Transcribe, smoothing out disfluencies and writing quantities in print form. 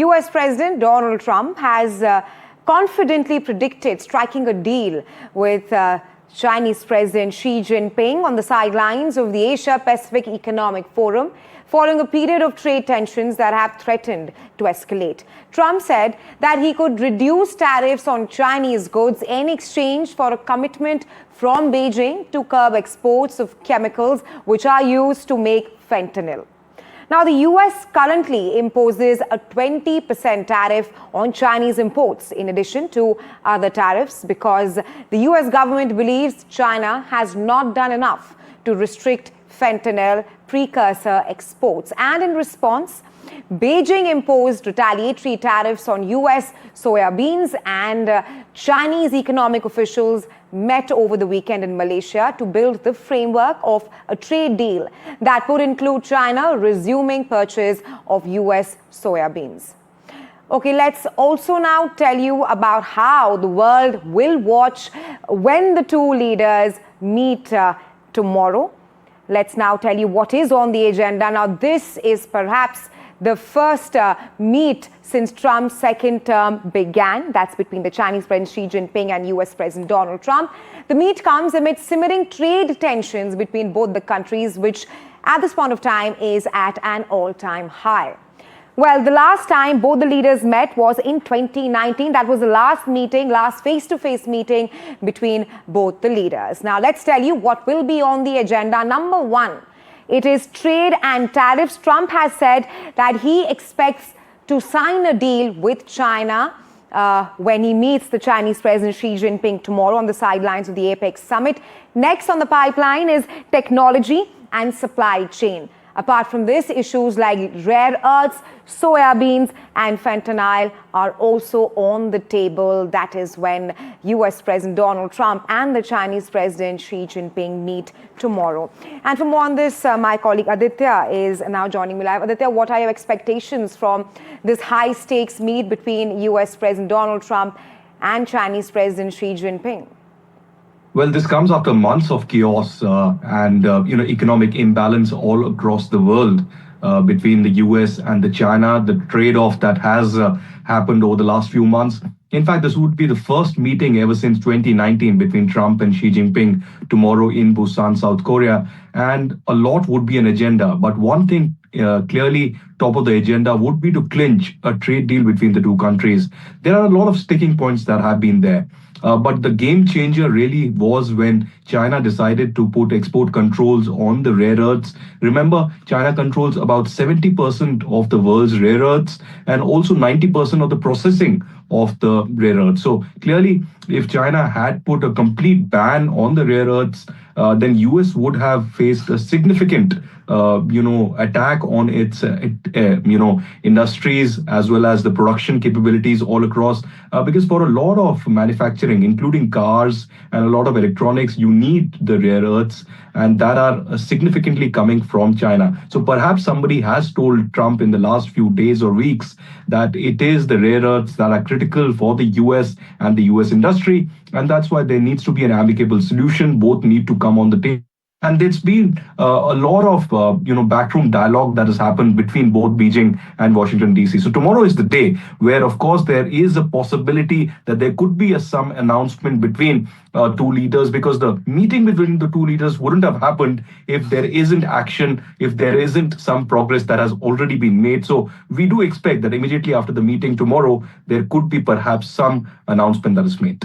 US President Donald Trump has confidently predicted striking a deal with Chinese President Xi Jinping on the sidelines of the Asia-Pacific Economic Forum, following a period of trade tensions that have threatened to escalate. Trump said that he could reduce tariffs on Chinese goods in exchange for a commitment from Beijing to curb exports of chemicals which are used to make fentanyl. Now, the US currently imposes a 20% tariff on Chinese imports, in addition to other tariffs, because the US government believes China has not done enough to restrict fentanyl precursor exports. And in response, Beijing imposed retaliatory tariffs on US soya beans, and Chinese economic officials met over the weekend in Malaysia to build the framework of a trade deal that would include China resuming purchase of US soya beans. Okay, let's also now tell you about how the world will watch when the two leaders meet tomorrow. Let's now tell you what is on the agenda. Now, this is perhaps the first meet since Trump's second term began. That's between the Chinese President Xi Jinping and US President Donald Trump. The meet comes amid simmering trade tensions between both the countries, which at this point of time is at an all-time high. Well, the last time both the leaders met was in 2019. That was the last face-to-face meeting between both the leaders. Now, let's tell you what will be on the agenda. Number one, it is trade and tariffs. Trump has said that he expects to sign a deal with China when he meets the Chinese President Xi Jinping tomorrow on the sidelines of the APEC summit. Next on the pipeline is technology and supply chain. Apart from this, issues like rare earths, soya beans and fentanyl are also on the table. That is when US President Donald Trump and the Chinese President Xi Jinping meet tomorrow. And for more on this, my colleague Aditya is now joining me live. Aditya, what are your expectations from this high-stakes meet between US President Donald Trump and Chinese President Xi Jinping? Well, this comes after months of chaos and economic imbalance all across the world between the US and the China, the trade-off that has happened over the last few months. In fact, this would be the first meeting ever since 2019 between Trump and Xi Jinping tomorrow in Busan, South Korea. And a lot would be an agenda. But one thing clearly top of the agenda would be to clinch a trade deal between the two countries. There are a lot of sticking points that have been there. But the game changer really was when China decided to put export controls on the rare earths. Remember, China controls about 70% of the world's rare earths and also 90% of the processing of the rare earths. So clearly, if China had put a complete ban on the rare earths, then US would have faced a significant attack on its, industries as well as the production capabilities all across. Because for a lot of manufacturing, including cars and a lot of electronics, you need the rare earths, and that are significantly coming from China. So perhaps somebody has told Trump in the last few days or weeks that it is the rare earths that are critical for the US and the US industry. And that's why there needs to be an amicable solution. Both need to come on the table. And there's been a lot of, backroom dialogue that has happened between both Beijing and Washington, D.C. So tomorrow is the day where, of course, there is a possibility that there could be some announcement between two leaders, because the meeting between the two leaders wouldn't have happened if there isn't action, if there isn't some progress that has already been made. So we do expect that immediately after the meeting tomorrow, there could be perhaps some announcement that is made.